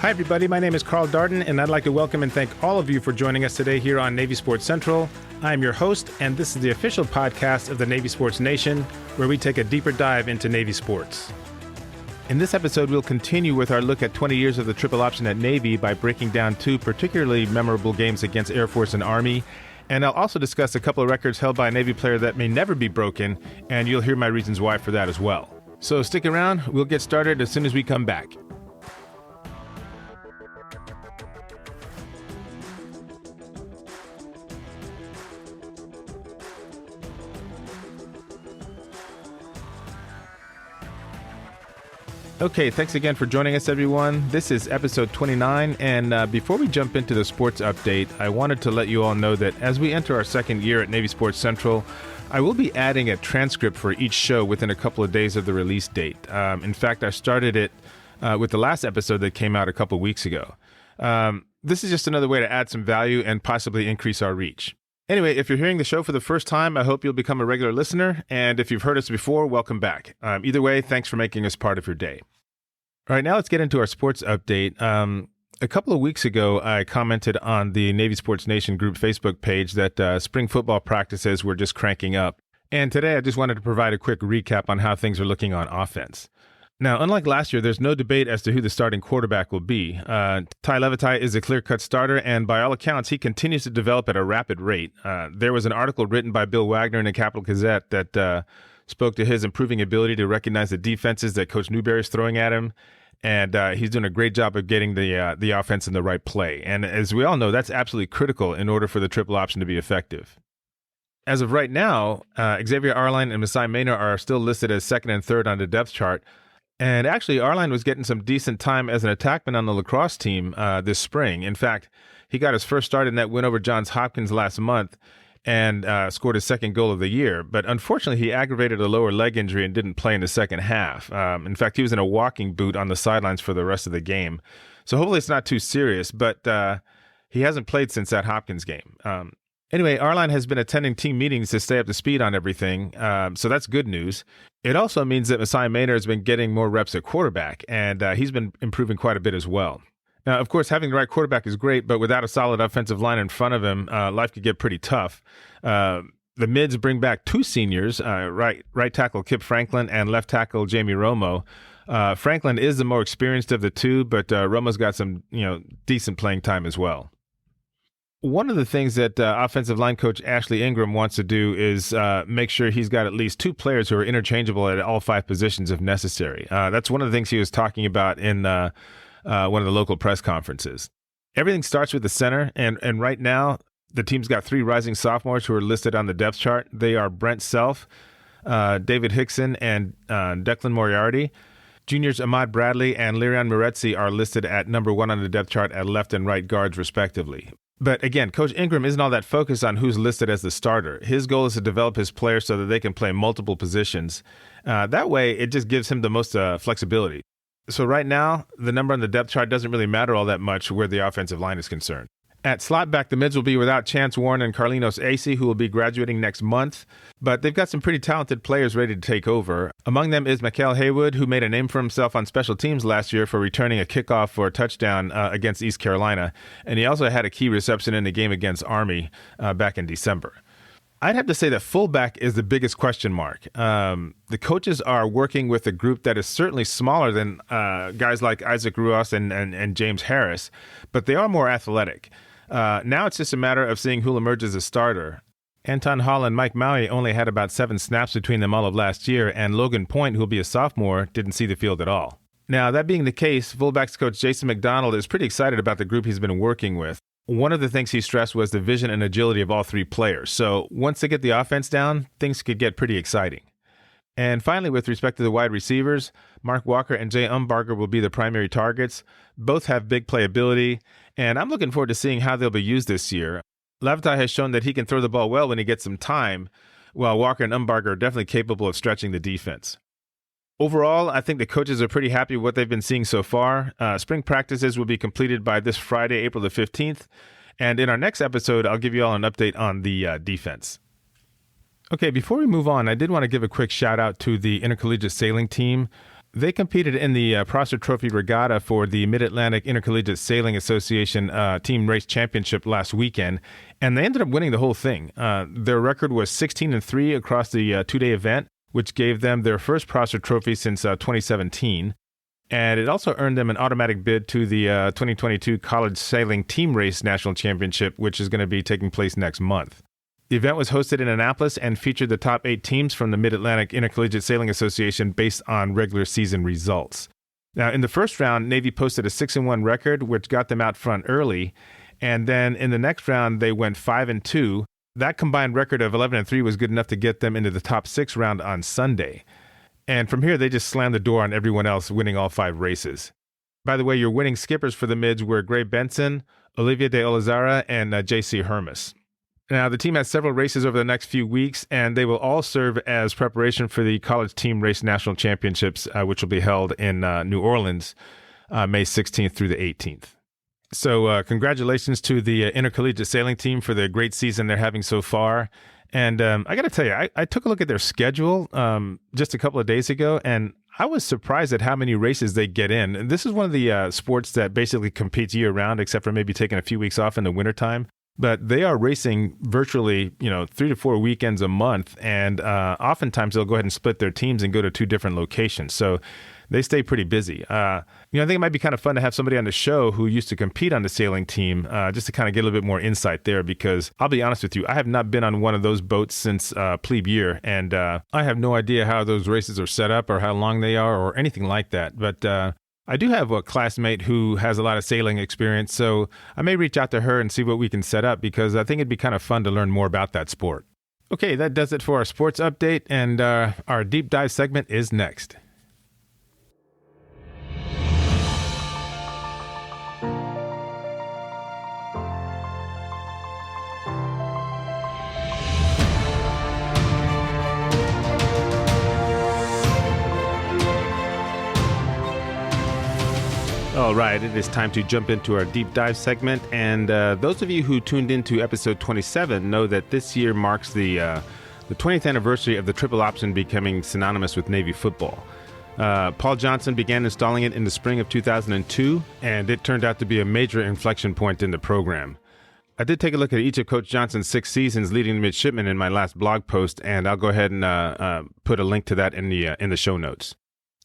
Hi, everybody. My name is Carl Darden, and I'd like to welcome and thank all of you for joining us today here on Navy Sports Central. I'm your host, and this is the official podcast of the Navy Sports Nation, where we take a deeper dive into Navy sports. In this episode, we'll continue with our look at 20 years of the triple option at Navy by breaking down two particularly memorable games against Air Force and Army. And I'll also discuss a couple of records held by a Navy player that may never be broken, and you'll hear my reasons why for that as well. So stick around. We'll get started as soon as we come back. Okay, thanks again for joining us, everyone. This is episode 29, and before we jump into the sports update, I wanted to let you all know that as we enter our second year at Navy Sports Central, I will be adding a transcript for each show within a couple of days of the release date. In fact, I started it with the last episode that came out a couple of weeks ago. This is just another way to add some value and possibly increase our reach. Anyway, if you're hearing the show for the first time, I hope you'll become a regular listener. And if you've heard us before, welcome back. Either way, thanks for making us part of your day. All right, now let's get into our sports update. A couple of weeks ago, I commented on the Navy Sports Nation group Facebook page that spring football practices were just cranking up. And today, I just wanted to provide a quick recap on how things are looking on offense. Now, unlike last year, there's no debate as to who the starting quarterback will be. Ty Levitai is a clear-cut starter, and by all accounts, he continues to develop at a rapid rate. There was an article written by Bill Wagner in the Capital Gazette that spoke to his improving ability to recognize the defenses that Coach Newberry is throwing at him, and he's doing a great job of getting the offense in the right play. And as we all know, that's absolutely critical in order for the triple option to be effective. As of right now, Xavier Arline and Masai Maynor are still listed as second and third on the depth chart. And actually, Arline was getting some decent time as an attackman on the lacrosse team this spring. In fact, he got his first start in that win over Johns Hopkins last month and scored his second goal of the year. But unfortunately, he aggravated a lower leg injury and didn't play in the second half. In fact, he was in a walking boot on the sidelines for the rest of the game. So hopefully it's not too serious, but he hasn't played since that Hopkins game. Anyway, Arline has been attending team meetings to stay up to speed on everything, so that's good news. It also means that Masai Maynor has been getting more reps at quarterback, and he's been improving quite a bit as well. Now, of course, having the right quarterback is great, but without a solid offensive line in front of him, life could get pretty tough. The Mids bring back two seniors, right tackle Kip Franklin and left tackle Jamie Romo. Franklin is the more experienced of the two, but Romo's got some decent playing time as well. One of the things that offensive line coach Ashley Ingram wants to do is make sure he's got at least two players who are interchangeable at all five positions if necessary. That's one of the things he was talking about in one of the local press conferences. Everything starts with the center, and right now the team's got three rising sophomores who are listed on the depth chart. They are Brent Self, David Hickson, and Declan Moriarty. Juniors Ahmad Bradley and Lirian Moretzi are listed at number one on the depth chart at left and right guards, respectively. But again, Coach Ingram isn't all that focused on who's listed as the starter. His goal is to develop his players so that they can play multiple positions. That way, it just gives him the most flexibility. So right now, the number on the depth chart doesn't really matter all that much where the offensive line is concerned. At slot back, the Mids will be without Chance Warren and Carlinos Acey, who will be graduating next month. But they've got some pretty talented players ready to take over. Among them is Mikael Haywood, who made a name for himself on special teams last year for returning a kickoff for a touchdown against East Carolina. And he also had a key reception in the game against Army back in December. I'd have to say that fullback is the biggest question mark. The coaches are working with a group that is certainly smaller than guys like Isaac Ruas and James Harris, but they are more athletic. Now it's just a matter of seeing who'll emerge as a starter. Anton Hall and Mike Maui only had about 7 snaps between them all of last year, and Logan Point, who'll be a sophomore, didn't see the field at all. Now, that being the case, fullbacks coach Jason McDonald is pretty excited about the group he's been working with. One of the things he stressed was the vision and agility of all three players. So once they get the offense down, things could get pretty exciting. And finally, with respect to the wide receivers, Mark Walker and Jay Umbarger will be the primary targets. Both have big playability, and I'm looking forward to seeing how they'll be used this year. Levitai has shown that he can throw the ball well when he gets some time, while Walker and Umbarger are definitely capable of stretching the defense. Overall, I think the coaches are pretty happy with what they've been seeing so far. Spring practices will be completed by this Friday, April the 15th. And in our next episode, I'll give you all an update on the defense. Okay, before we move on, I did want to give a quick shout out to the intercollegiate sailing team. They competed in the Prosser Trophy Regatta for the Mid-Atlantic Intercollegiate Sailing Association Team Race Championship last weekend, and they ended up winning the whole thing. Their record was 16-3 across the two-day event, which gave them their first Prosser Trophy since 2017. And it also earned them an automatic bid to the 2022 College Sailing Team Race National Championship, which is going to be taking place next month. The event was hosted in Annapolis and featured the top 8 teams from the Mid-Atlantic Intercollegiate Sailing Association based on regular season results. Now, in the first round, Navy posted a 6-1 record, which got them out front early. And then in the next round, they went 5-2. That combined record of 11-3 was good enough to get them into the top 6 round on Sunday. And from here, they just slammed the door on everyone else, winning all 5 races. By the way, your winning skippers for the mids were Gray Benson, Olivia de Olazara, and J.C. Hermes. Now, the team has several races over the next few weeks, and they will all serve as preparation for the College Team Race National Championships, which will be held in New Orleans, May 16th through the 18th. So congratulations to the Intercollegiate Sailing team for the great season they're having so far. And I got to tell you, I took a look at their schedule just a couple of days ago, and I was surprised at how many races they get in. And this is one of the sports that basically competes year-round, except for maybe taking a few weeks off in the wintertime. But they are racing virtually, 3 to 4 weekends a month, and oftentimes they'll go ahead and split their teams and go to 2 different locations. So they stay pretty busy. I think it might be kind of fun to have somebody on the show who used to compete on the sailing team, just to kind of get a little bit more insight there, because I'll be honest with you, I have not been on one of those boats since plebe year, and I have no idea how those races are set up or how long they are or anything like that. But I do have a classmate who has a lot of sailing experience, so I may reach out to her and see what we can set up, because I think it'd be kind of fun to learn more about that sport. Okay, that does it for our sports update, and our deep dive segment is next. All right, it is time to jump into our deep dive segment. And those of you who tuned into episode 27 know that this year marks the 20th anniversary of the triple option becoming synonymous with Navy football. Paul Johnson began installing it in the spring of 2002, and it turned out to be a major inflection point in the program. I did take a look at each of Coach Johnson's 6 seasons leading to midshipman in my last blog post, and I'll go ahead and put a link to that in the show notes.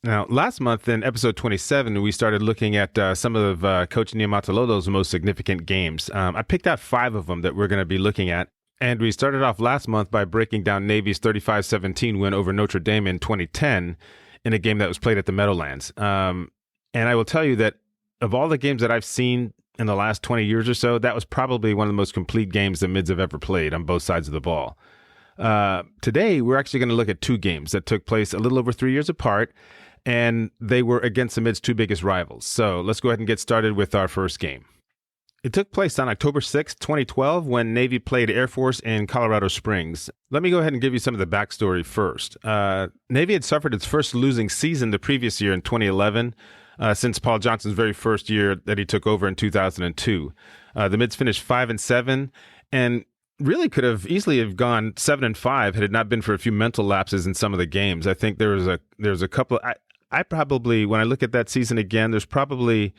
Now, last month in episode 27, we started looking at some of Coach Niumatalolo's most significant games. I picked out 5 of them that we're going to be looking at. And we started off last month by breaking down Navy's 35-17 win over Notre Dame in 2010 in a game that was played at the Meadowlands. And I will tell you that of all the games that I've seen in the last 20 years or so, that was probably one of the most complete games the Mids have ever played on both sides of the ball. Today, we're actually going to look at 2 games that took place a little over 3 years apart, and they were against the Mid's 2 biggest rivals. So let's go ahead and get started with our first game. It took place on October 6, 2012, when Navy played Air Force in Colorado Springs. Let me go ahead and give you some of the backstory first. Navy had suffered its first losing season the previous year in 2011, since Paul Johnson's very first year that he took over in 2002. The Mids finished 5-7, and really could have easily have gone 7-5 had it not been for a few mental lapses in some of the games. I think there was a couple. I probably, when I look at that season again, there's probably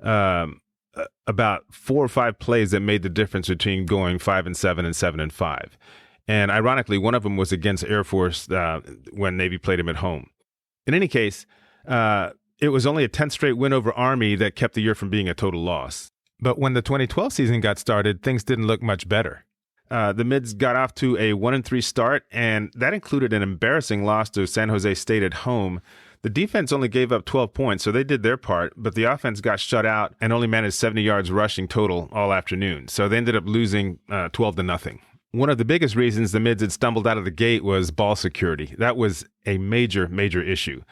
about 4 or 5 plays that made the difference between going 5-7 and 7-5. And ironically, one of them was against Air Force when Navy played him at home. In any case, it was only a 10th straight win over Army that kept the year from being a total loss. But when the 2012 season got started, things didn't look much better. The Mids got off to a 1-3 start, and that included an embarrassing loss to San Jose State at home. The defense only gave up 12 points, so they did their part, but the offense got shut out and only managed 70 yards rushing total all afternoon. So they ended up losing 12-0. One of the biggest reasons the Mids had stumbled out of the gate was ball security. That was a major, major issue.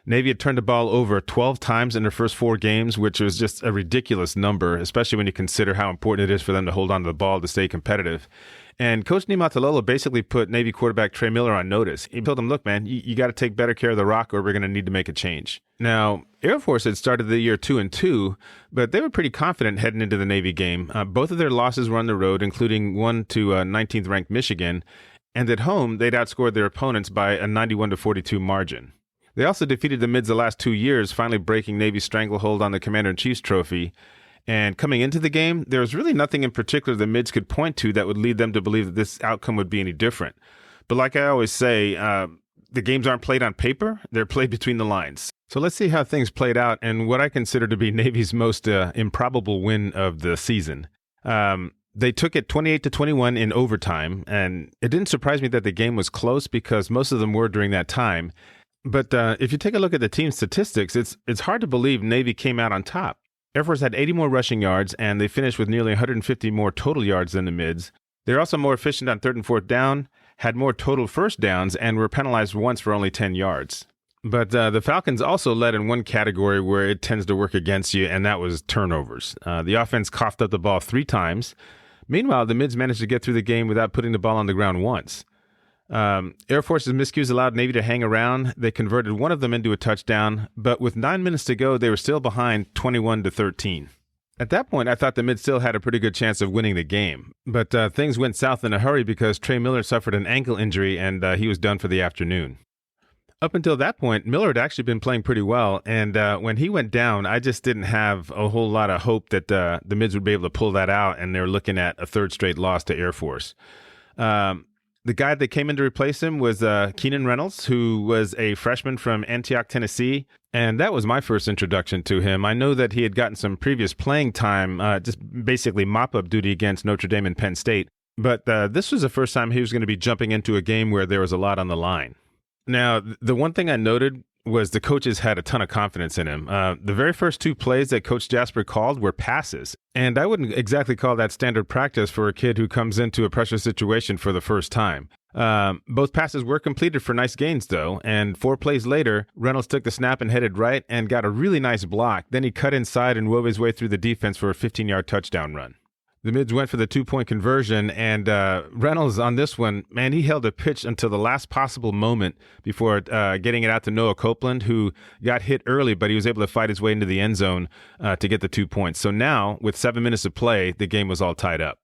Navy had turned the ball over 12 times in their first 4 games, which was just a ridiculous number, especially when you consider how important it is for them to hold on to the ball to stay competitive. And Coach Niumatalolo basically put Navy quarterback Trey Miller on notice. He told him, look, man, you got to take better care of the rock or we're going to need to make a change. Now, Air Force had started the year 2-2, but they were pretty confident heading into the Navy game. Both of their losses were on the road, including one to 19th ranked Michigan. And at home, they'd outscored their opponents by a 91-42 margin. They also defeated the Mids the last 2 years, finally breaking Navy's stranglehold on the Commander-in-Chief's trophy. And coming into the game, there was really nothing in particular the Mids could point to that would lead them to believe that this outcome would be any different. But like I always say, the games aren't played on paper, they're played between the lines. So let's see how things played out and what I consider to be Navy's most improbable win of the season. They took it 28-21 in overtime, and it didn't surprise me that the game was close because most of them were during that time. But if you take a look at the team's statistics, it's hard to believe Navy came out on top. Air Force had 80 more rushing yards, and they finished with nearly 150 more total yards than the Mids. They're also more efficient on 3rd and 4th down, had more total first downs, and were penalized once for only 10 yards. But the Falcons also led in one category where it tends to work against you, and that was turnovers. The offense coughed up the ball 3 times. Meanwhile, the Mids managed to get through the game without putting the ball on the ground once. Air Force's miscues allowed Navy to hang around. They converted one of them into a touchdown, but with 9 minutes to go, they were still behind 21-13. At that point, I thought the Mids still had a pretty good chance of winning the game, but things went south in a hurry because Trey Miller suffered an ankle injury and he was done for the afternoon. Up until that point, Miller had actually been playing pretty well, and when he went down, I just didn't have a whole lot of hope that the Mids would be able to pull that out, and they were looking at a 3rd straight loss to Air Force. The guy that came in to replace him was Keenan Reynolds, who was a freshman from Antioch, Tennessee, and that was my first introduction to him. I know that he had gotten some previous playing time, just basically mop-up duty against Notre Dame and Penn State, but this was the first time he was going to be jumping into a game where there was a lot on the line. Now, the one thing I noted was the coaches had a ton of confidence in him. The very first 2 plays that Coach Jasper called were passes, and I wouldn't exactly call that standard practice for a kid who comes into a pressure situation for the first time. Both passes were completed for nice gains, though, and 4 plays later, Reynolds took the snap and headed right and got a really nice block. Then he cut inside and wove his way through the defense for a 15-yard touchdown run. The Mids went for the 2-point conversion, and Reynolds on this one, man, he held a pitch until the last possible moment before getting it out to Noah Copeland, who got hit early, but he was able to fight his way into the end zone to get the 2 points. So now, with 7 minutes to play, the game was all tied up.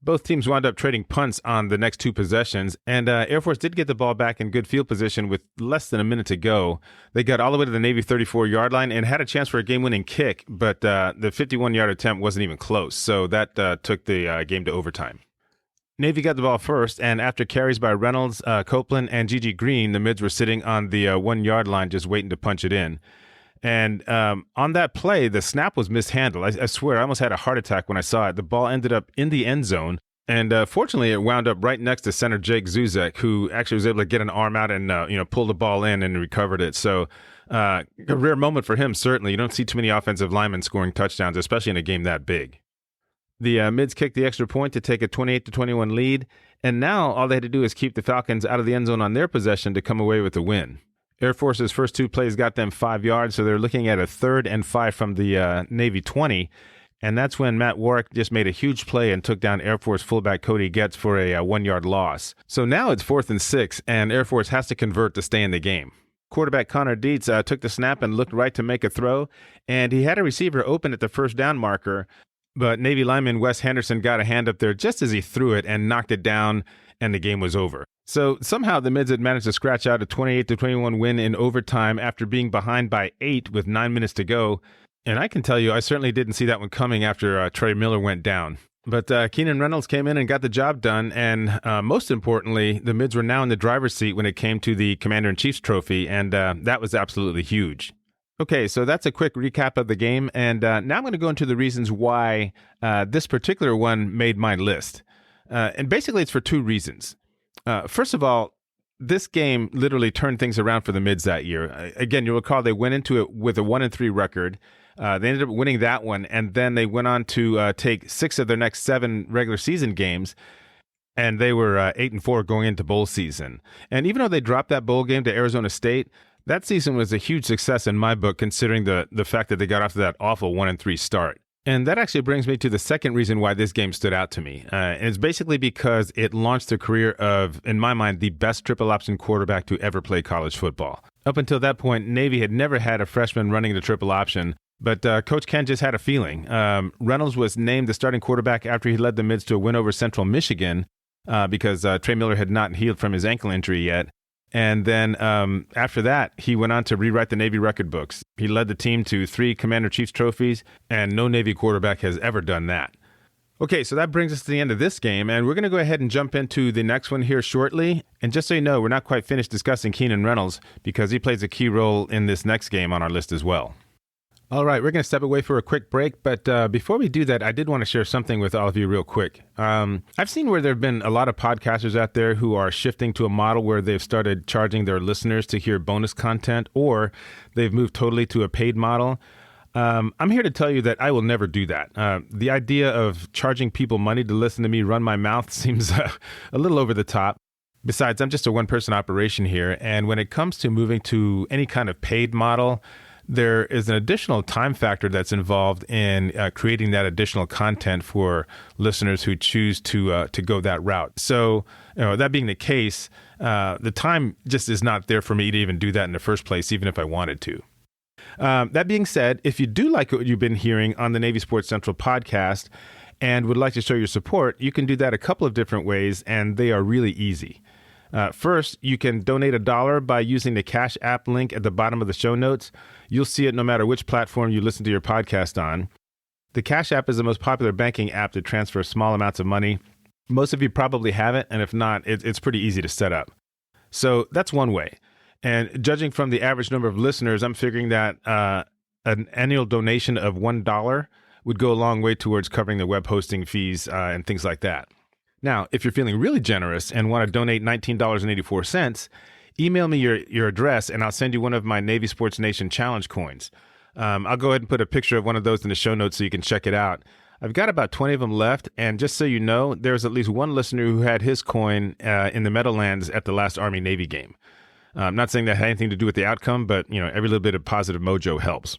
Both teams wound up trading punts on the next 2 possessions, and Air Force did get the ball back in good field position with less than a minute to go. They got all the way to the Navy 34-yard line and had a chance for a game-winning kick, but the 51-yard attempt wasn't even close, so that took the game to overtime. Navy got the ball first, and after carries by Reynolds, Copeland, and Gigi Green, the Mids were sitting on the 1-yard line just waiting to punch it in. And on that play, the snap was mishandled. I swear, I almost had a heart attack when I saw it. The ball ended up in the end zone, and fortunately, it wound up right next to center Jake Zuzek, who actually was able to get an arm out and pull the ball in and recovered it. So a rare moment for him, certainly. You don't see too many offensive linemen scoring touchdowns, especially in a game that big. The Mids kicked the extra point to take a 28-21 lead, and now all they had to do is keep the Falcons out of the end zone on their possession to come away with the win. Air Force's first 2 plays got them 5 yards, so they're looking at a 3rd and 5 from the Navy 20, and that's when Matt Warwick just made a huge play and took down Air Force fullback Cody Getz for a 1-yard loss. So now it's 4th and 6, and Air Force has to convert to stay in the game. Quarterback Connor Dietz took the snap and looked right to make a throw, and he had a receiver open at the first down marker, but Navy lineman Wes Henderson got a hand up there just as he threw it and knocked it down, and the game was over. So somehow the Mids had managed to scratch out a 28-21 win in overtime after being behind by 8 with 9 minutes to go. And I can tell you, I certainly didn't see that one coming after Trey Miller went down. But Keenan Reynolds came in and got the job done. And most importantly, the Mids were now in the driver's seat when it came to the Commander-in-Chief's trophy. And that was absolutely huge. Okay, so that's a quick recap of the game. And now I'm going to go into the reasons why this particular one made my list. And basically, it's for 2 reasons. First of all, this game literally turned things around for the Mids that year. Again, you'll recall they went into it with a 1-3 record. They ended up winning that one, and then they went on to take 6 of their next 7 regular season games, and they were 8-4 going into bowl season. And even though they dropped that bowl game to Arizona State, that season was a huge success in my book, considering the fact that they got off to that awful 1-3 start. And that actually brings me to the second reason why this game stood out to me. And it's basically because it launched the career of, in my mind, the best triple option quarterback to ever play college football. Up until that point, Navy had never had a freshman running the triple option, but Coach Ken just had a feeling. Reynolds was named the starting quarterback after he led the Mids to a win over Central Michigan because Trey Miller had not healed from his ankle injury yet. And then after that, he went on to rewrite the Navy record books. He led the team to 3 Commander-in-Chief's trophies, and no Navy quarterback has ever done that. Okay, so that brings us to the end of this game, and we're going to go ahead and jump into the next one here shortly. And just so you know, we're not quite finished discussing Keenan Reynolds because he plays a key role in this next game on our list as well. All right, we're going to step away for a quick break, but before we do that, I did want to share something with all of you real quick. I've seen where there have been a lot of podcasters out there who are shifting to a model where they've started charging their listeners to hear bonus content, or they've moved totally to a paid model. I'm here to tell you that I will never do that. The idea of charging people money to listen to me run my mouth seems a little over the top. Besides, I'm just a one-person operation here, and when it comes to moving to any kind of paid model, there is an additional time factor that's involved in creating that additional content for listeners who choose to go that route. So, that being the case, the time just is not there for me to even do that in the first place, even if I wanted to. That being said, if you do like what you've been hearing on the Navy Sports Central podcast and would like to show your support, you can do that a couple of different ways, and they are really easy. First, you can donate $1 by using the Cash App link at the bottom of the show notes. You'll see it no matter which platform you listen to your podcast on. The Cash App is the most popular banking app to transfer small amounts of money. Most of you probably have it, and if not, it's pretty easy to set up. So that's one way. And judging from the average number of listeners, I'm figuring that an annual donation of $1 would go a long way towards covering the web hosting fees and things like that. Now, if you're feeling really generous and want to donate $19.84, email me your address and I'll send you one of my Navy Sports Nation Challenge coins. I'll go ahead and put a picture of one of those in the show notes so you can check it out. I've got about 20 of them left, and just so you know, there's at least one listener who had his coin in the Meadowlands at the last Army-Navy game. I'm not saying that had anything to do with the outcome, but every little bit of positive mojo helps.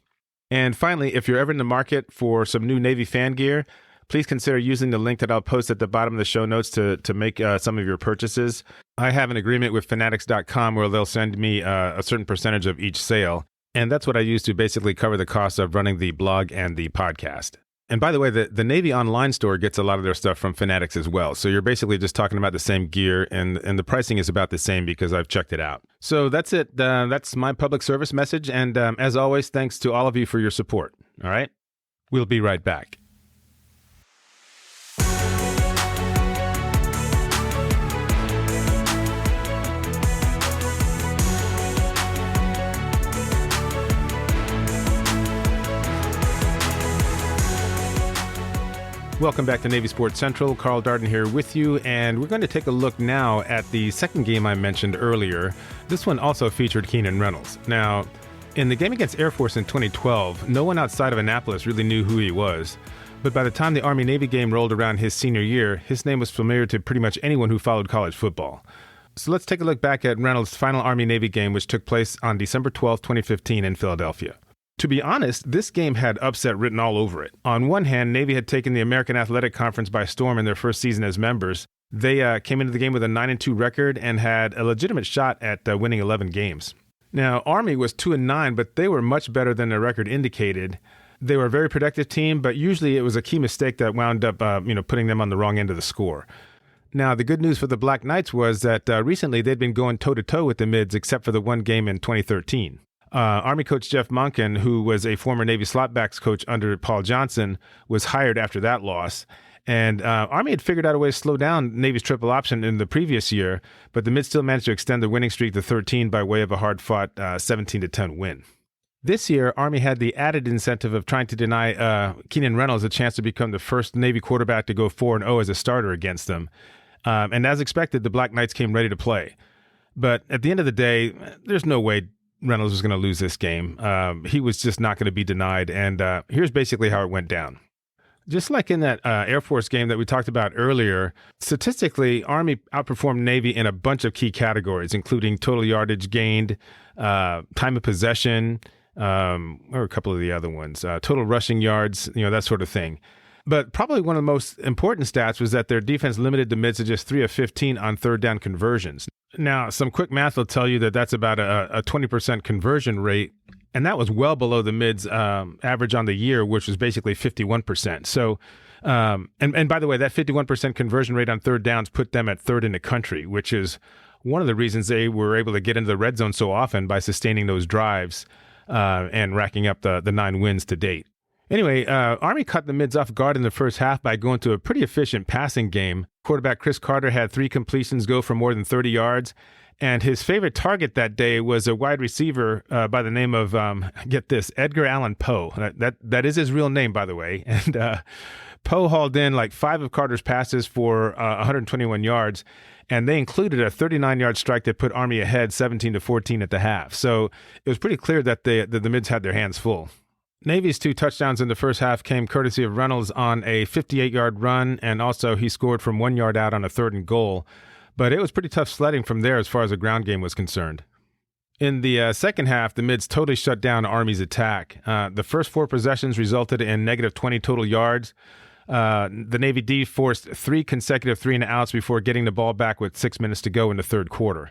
And finally, if you're ever in the market for some new Navy fan gear, please consider using the link that I'll post at the bottom of the show notes to make some of your purchases. I have an agreement with Fanatics.com where they'll send me a certain percentage of each sale, and that's what I use to basically cover the cost of running the blog and the podcast. And by the way, the Navy online store gets a lot of their stuff from Fanatics as well. So you're basically just talking about the same gear, and the pricing is about the same because I've checked it out. So that's it. That's my public service message. And as always, thanks to all of you for your support. All right? We'll be right back. Welcome back to Navy Sports Central. Carl Darden here with you, and we're going to take a look now at the second game I mentioned earlier. This one also featured Keenan Reynolds. Now, in the game against Air Force in 2012, no one outside of Annapolis really knew who he was. But by the time the Army-Navy game rolled around his senior year, his name was familiar to pretty much anyone who followed college football. So let's take a look back at Reynolds' final Army-Navy game, which took place on December 12, 2015 in Philadelphia. To be honest, this game had upset written all over it. On one hand, Navy had taken the American Athletic Conference by storm in their first season as members. They came into the game with a 9-2 record and had a legitimate shot at winning 11 games. Now, Army was 2-9, but they were much better than their record indicated. They were a very productive team, but usually it was a key mistake that wound up putting them on the wrong end of the score. Now, the good news for the Black Knights was that recently they'd been going toe-to-toe with the Mids except for the one game in 2013. Army coach Jeff Monken, who was a former Navy slotbacks coach under Paul Johnson, was hired after that loss. And Army had figured out a way to slow down Navy's triple option in the previous year, but the Mids still managed to extend the winning streak to 13 by way of a hard-fought 17-10 win. This year, Army had the added incentive of trying to deny Keenan Reynolds a chance to become the first Navy quarterback to go 4-0 as a starter against them. And as expected, the Black Knights came ready to play. But at the end of the day, there's no way Reynolds was going to lose this game. He was just not going to be denied. And here's basically how it went down. Just like in that Air Force game that we talked about earlier, statistically, Army outperformed Navy in a bunch of key categories, including total yardage gained, time of possession, or a couple of the other ones, total rushing yards, that sort of thing. But probably one of the most important stats was that their defense limited the Mids to just 3 of 15 on third down conversions. Now, some quick math will tell you that that's about a 20% conversion rate, and that was well below the Mids' average on the year, which was basically 51%. So, and by the way, that 51% conversion rate on third downs put them at third in the country, which is one of the reasons they were able to get into the red zone so often by sustaining those drives and racking up the 9 wins to date. Anyway, Army caught the Mids off guard in the first half by going to a pretty efficient passing game. Quarterback Chris Carter had 3 completions go for more than 30 yards, and his favorite target that day was a wide receiver by the name of, get this, Edgar Allan Poe. That is his real name, by the way. And Poe hauled in like 5 of Carter's passes for 121 yards, and they included a 39-yard strike that put Army ahead 17-14 at the half. So it was pretty clear that the Mids had their hands full. Navy's 2 touchdowns in the first half came courtesy of Reynolds on a 58-yard run, and also he scored from 1 yard out on a 3rd and goal. But it was pretty tough sledding from there as far as the ground game was concerned. In the second half, the Mids totally shut down Army's attack. The first 4 possessions resulted in negative 20 total yards. The Navy D forced 3 consecutive 3-and-outs before getting the ball back with 6 minutes to go in the third quarter.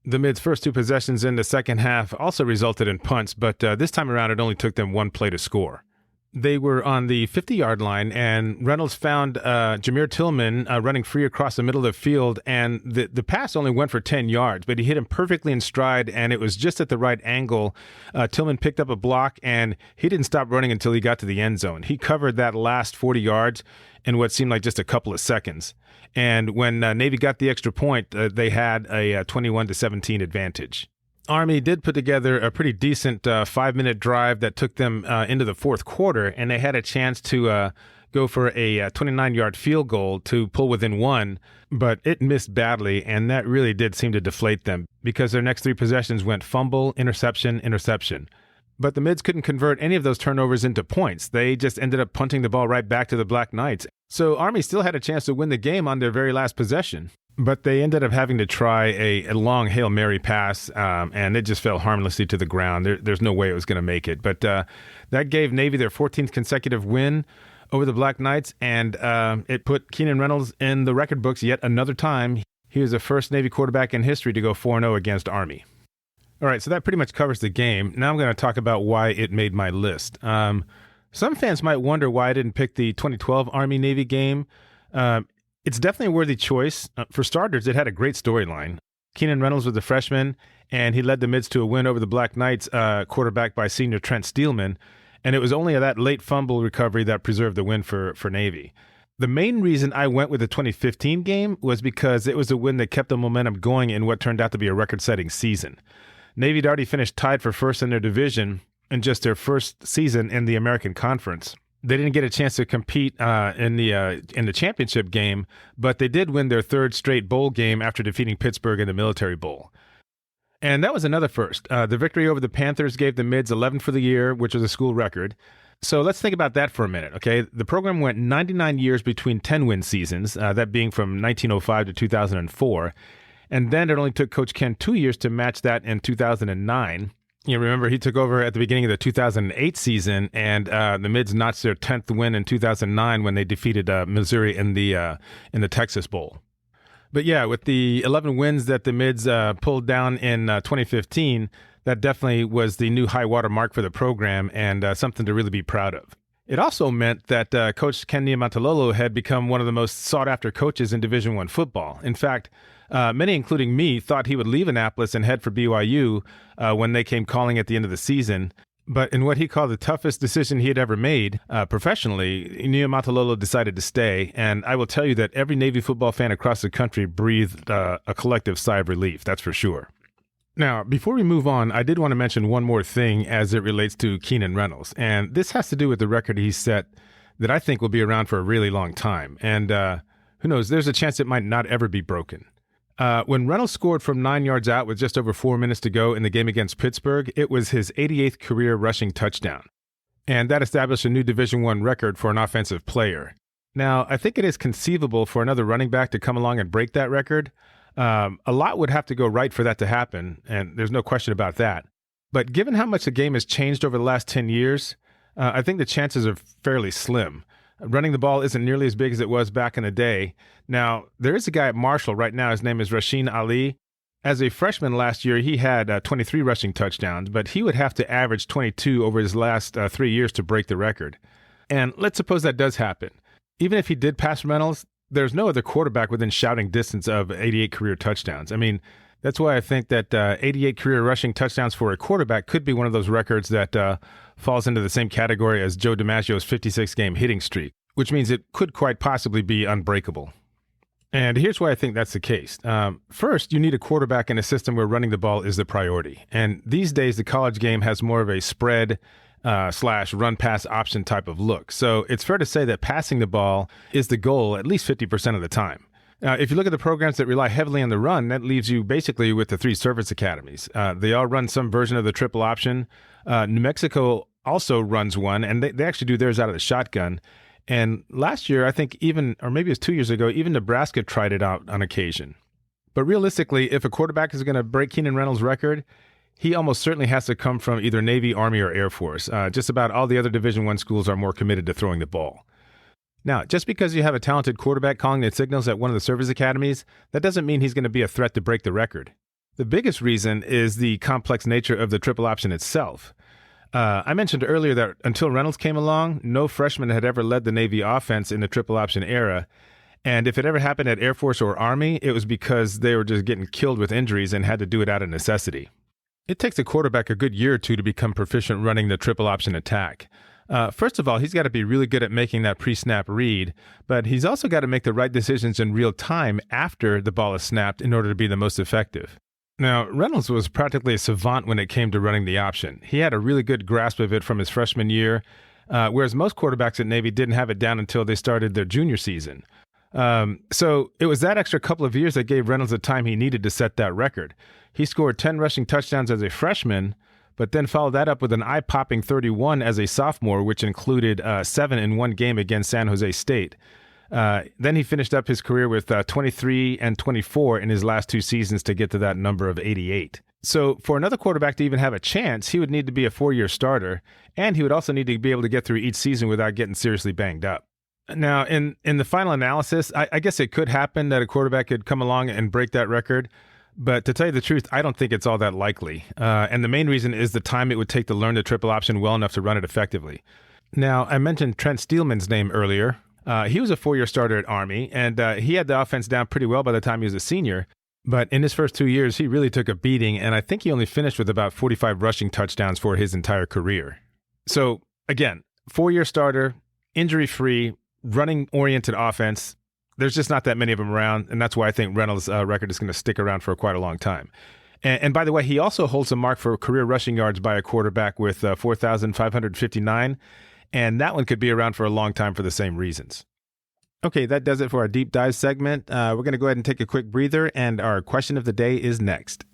The Mids' first 2 possessions in the second half also resulted in punts, but this time around it only took them 1 play to score. They were on the 50-yard line, and Reynolds found Jameer Tillman running free across the middle of the field, and the pass only went for 10 yards, but he hit him perfectly in stride, and it was just at the right angle. Tillman picked up a block, and he didn't stop running until he got to the end zone. He covered that last 40 yards in what seemed like just a couple of seconds. And when Navy got the extra point, they had a 21-17 advantage. Army did put together a pretty decent 5-minute drive that took them into the fourth quarter, and they had a chance to go for a 29-yard field goal to pull within 1, but it missed badly, and that really did seem to deflate them because their next 3 possessions went fumble, interception, interception. But the Mids couldn't convert any of those turnovers into points. They just ended up punting the ball right back to the Black Knights. So Army still had a chance to win the game on their very last possession. But they ended up having to try a long Hail Mary pass, and it just fell harmlessly to the ground. There's no way it was going to make it. But that gave Navy their 14th consecutive win over the Black Knights, and it put Keenan Reynolds in the record books yet another time. He was the first Navy quarterback in history to go 4-0 against Army. All right, so that pretty much covers the game. Now I'm going to talk about why it made my list. Some fans might wonder why I didn't pick the 2012 Army-Navy game. It's definitely a worthy choice. For starters, it had a great storyline. Keenan Reynolds was a freshman, and he led the Mids to a win over the Black Knights, quarterbacked by senior Trent Steelman. And it was only that late fumble recovery that preserved the win for Navy. The main reason I went with the 2015 game was because it was a win that kept the momentum going in what turned out to be a record-setting season. Navy had already finished tied for first in their division in just their first season in the American Conference. They didn't get a chance to compete in the championship game, but they did win their 3rd straight bowl game after defeating Pittsburgh in the Military Bowl. And that was another first. The victory over the Panthers gave the Mids 11 for the year, which was a school record. So let's think about that for a minute, okay? The program went 99 years between 10-win seasons, that being from 1905 to 2004. And then it only took Coach Ken 2 years to match that in 2009. You remember he took over at the beginning of the 2008 season, and the Mids notched their 10th win in 2009 when they defeated Missouri in the Texas Bowl. But yeah, with the 11 wins that the Mids pulled down in 2015, that definitely was the new high water mark for the program and something to really be proud of. It also meant that Coach Ken Niumatalolo had become one of the most sought-after coaches in Division I football. In fact, many, including me, thought he would leave Annapolis and head for BYU when they came calling at the end of the season. But in what he called the toughest decision he had ever made professionally, Niumatalolo decided to stay. And I will tell you that every Navy football fan across the country breathed a collective sigh of relief, that's for sure. Now, before we move on, I did want to mention one more thing as it relates to Keenan Reynolds. And this has to do with the record he set that I think will be around for a really long time. And who knows, there's a chance it might not ever be broken. When Reynolds scored from 9 yards out with just over 4 minutes to go in the game against Pittsburgh, it was his 88th career rushing touchdown. And that established a new Division I record for an offensive player. Now, I think it is conceivable for another running back to come along and break that record. A lot would have to go right for that to happen, and there's no question about that. But given how much the game has changed over the last 10 years, I think the chances are fairly slim. Running the ball isn't nearly as big as it was back in the day. Now, there is a guy at Marshall right now. His name is Rasheen Ali. As a freshman last year, he had 23 rushing touchdowns, but he would have to average 22 over his last 3 years to break the record. And let's suppose that does happen. Even if he did pass Reynolds, there's no other quarterback within shouting distance of 88 career touchdowns. I mean, that's why I think that 88 career rushing touchdowns for a quarterback could be one of those records that falls into the same category as Joe DiMaggio's 56-game hitting streak, which means it could quite possibly be unbreakable. And here's why I think that's the case. First, you need a quarterback in a system where running the ball is the priority. And these days, the college game has more of a spread / run-pass option type of look. So it's fair to say that passing the ball is the goal at least 50% of the time. If you look at the programs that rely heavily on the run, that leaves you basically with the 3 service academies. They all run some version of the triple option. New Mexico also runs one, and they actually do theirs out of the shotgun. And last year, I think or maybe it was 2 years ago, even Nebraska tried it out on occasion. But realistically, if a quarterback is going to break Keenan Reynolds' record, he almost certainly has to come from either Navy, Army, or Air Force. Just about all the other Division I schools are more committed to throwing the ball. Now, just because you have a talented quarterback calling the signals at one of the service academies, that doesn't mean he's going to be a threat to break the record. The biggest reason is the complex nature of the triple option itself. I mentioned earlier that until Reynolds came along, no freshman had ever led the Navy offense in the triple option era. And if it ever happened at Air Force or Army, it was because they were just getting killed with injuries and had to do it out of necessity. It takes a quarterback a good year or two to become proficient running the triple option attack. First of all, he's got to be really good at making that pre-snap read, but he's also got to make the right decisions in real time after the ball is snapped in order to be the most effective. Now, Reynolds was practically a savant when it came to running the option. He had a really good grasp of it from his freshman year, whereas most quarterbacks at Navy didn't have it down until they started their junior season. So it was that extra couple of years that gave Reynolds the time he needed to set that record. He scored 10 rushing touchdowns as a freshman, but then followed that up with an eye-popping 31 as a sophomore, which included 7 in one game against San Jose State. Then he finished up his career with 23 and 24 in his last 2 seasons to get to that number of 88. So for another quarterback to even have a chance, he would need to be a 4-year starter, and he would also need to be able to get through each season without getting seriously banged up. Now, in the final analysis, I guess it could happen that a quarterback could come along and break that record. But to tell you the truth, I don't think it's all that likely. And the main reason is the time it would take to learn the triple option well enough to run it effectively. Now, I mentioned Trent Steelman's name earlier. He was a 4-year starter at Army, and he had the offense down pretty well by the time he was a senior. But in his first 2 years, he really took a beating, and I think he only finished with about 45 rushing touchdowns for his entire career. So, again, 4-year starter, injury-free, running-oriented offense. There's just not that many of them around, and that's why I think Reynolds' record is going to stick around for quite a long time. And by the way, he also holds a mark for career rushing yards by a quarterback with 4,559, and that one could be around for a long time for the same reasons. Okay, that does it for our deep dive segment. We're going to go ahead and take a quick breather, and our question of the day is next.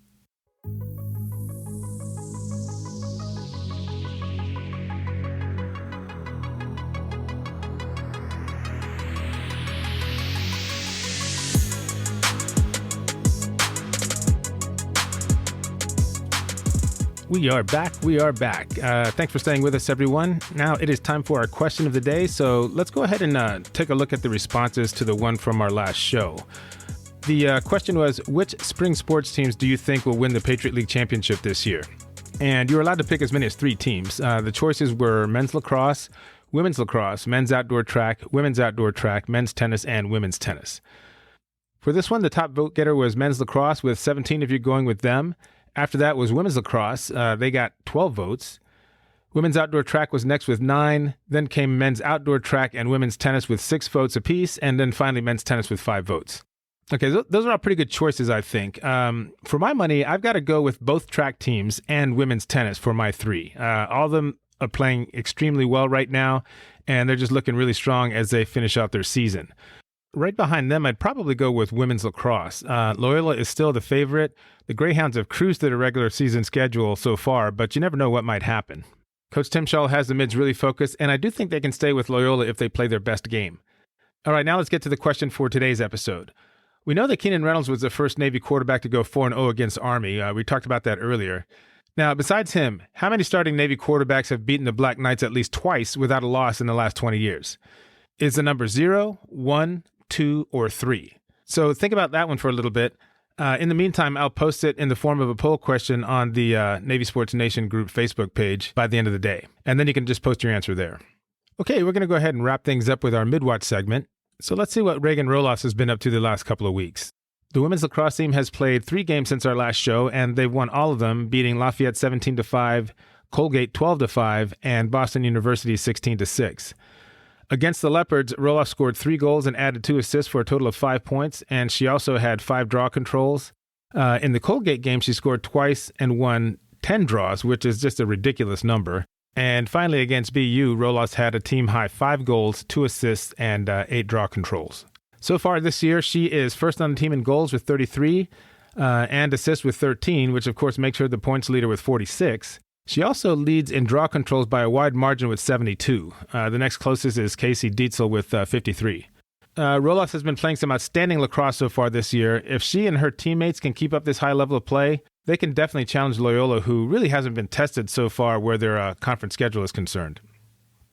We are back. Thanks for staying with us, everyone. Now it is time for our question of the day. So let's go ahead and take a look at the responses to the one from our last show. The question was, which spring sports teams do you think will win the Patriot League Championship this year? And you were allowed to pick as many as 3 teams. The choices were men's lacrosse, women's lacrosse, men's outdoor track, men's tennis, and women's tennis. For this one, the top vote getter was men's lacrosse, with 17 of you going with them. After that was women's lacrosse. They got 12 votes. Women's outdoor track was next with 9. Then came men's outdoor track and women's tennis with 6 votes apiece. And then finally men's tennis with 5 votes. Okay, those are all pretty good choices, I think. For my money, I've got to go with both track teams and women's tennis for my 3. All of them are playing extremely well right now, and they're just looking really strong as they finish out their season. Right behind them, I'd probably go with women's lacrosse. Loyola is still the favorite. The Greyhounds have cruised their regular season schedule so far, but you never know what might happen. Coach Tim Shaw has the mids really focused, and I do think they can stay with Loyola if they play their best game. All right, now let's get to the question for today's episode. We know that Keenan Reynolds was the first Navy quarterback to go 4-0 against Army. We talked about that earlier. Now, besides him, how many starting Navy quarterbacks have beaten the Black Knights at least twice without a loss in the last 20 years? Is the number 0, 1, 2, or 3? So think about that one for a little bit. In the meantime, I'll post it in the form of a poll question on the Navy Sports Nation group Facebook page by the end of the day. And then you can just post your answer there. Okay, we're going to go ahead and wrap things up with our mid-watch segment. So let's see what Reagan Rolos has been up to the last couple of weeks. The women's lacrosse team has played 3 games since our last show, and they've won all of them, beating Lafayette 17-5, Colgate 12-5, and Boston University 16-6. Against the Leopards, Rolos scored 3 goals and added 2 assists for a total of 5 points, and she also had 5 draw controls. In the Colgate game, she scored twice and won 10 draws, which is just a ridiculous number. And finally, against BU, Rolos had a team-high 5 goals, 2 assists, and 8 draw controls. So far this year, she is first on the team in goals with 33 and assists with 13, which of course makes her the points leader with 46. She also leads in draw controls by a wide margin with 72. The next closest is Casey Dietzel with 53. Rolos has been playing some outstanding lacrosse so far this year. If she and her teammates can keep up this high level of play, they can definitely challenge Loyola, who really hasn't been tested so far where their conference schedule is concerned.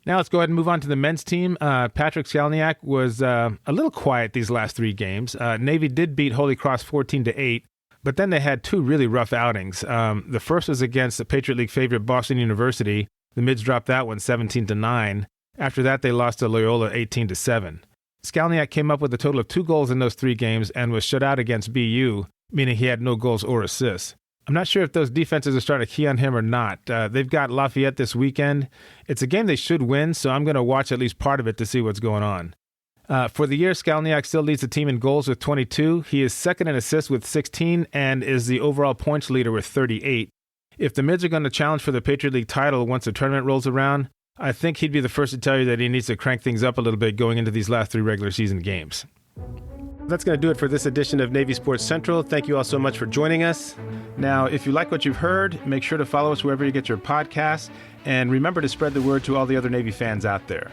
Now let's go ahead and move on to the men's team. Patrick Skalniak was a little quiet these last 3 games. Navy did beat Holy Cross 14-8, but then they had 2 really rough outings. The first was against the Patriot League favorite Boston University. The Mids dropped that one 17-9. After that, they lost to Loyola 18-7. Skalniak came up with a total of 2 goals in those 3 games and was shut out against BU, meaning he had no goals or assists. I'm not sure if those defenses are starting to key on him or not. They've got Lafayette this weekend. It's a game they should win, so I'm going to watch at least part of it to see what's going on. For the year, Skalniak still leads the team in goals with 22. He is second in assists with 16 and is the overall points leader with 38. If the Mids are going to challenge for the Patriot League title once the tournament rolls around, I think he'd be the first to tell you that he needs to crank things up a little bit going into these last 3 regular season games. That's going to do it for this edition of Navy Sports Central. Thank you all so much for joining us. Now, if you like what you've heard, make sure to follow us wherever you get your podcasts, and remember to spread the word to all the other Navy fans out there.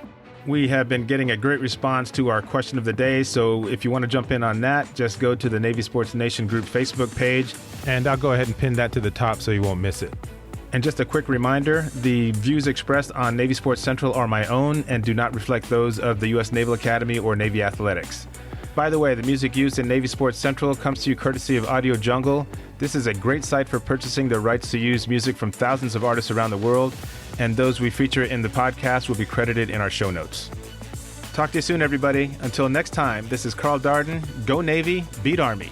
We have been getting a great response to our question of the day, so if you want to jump in on that, just go to the Navy Sports Nation group Facebook page, and I'll go ahead and pin that to the top so you won't miss it. And just a quick reminder, the views expressed on Navy Sports Central are my own and do not reflect those of the U.S. Naval Academy or Navy Athletics. By the way, the music used in Navy Sports Central comes to you courtesy of Audio Jungle. This is a great site for purchasing the rights to use music from thousands of artists around the world, and those we feature in the podcast will be credited in our show notes. Talk to you soon, everybody. Until next time, this is Carl Darden. Go Navy, beat Army.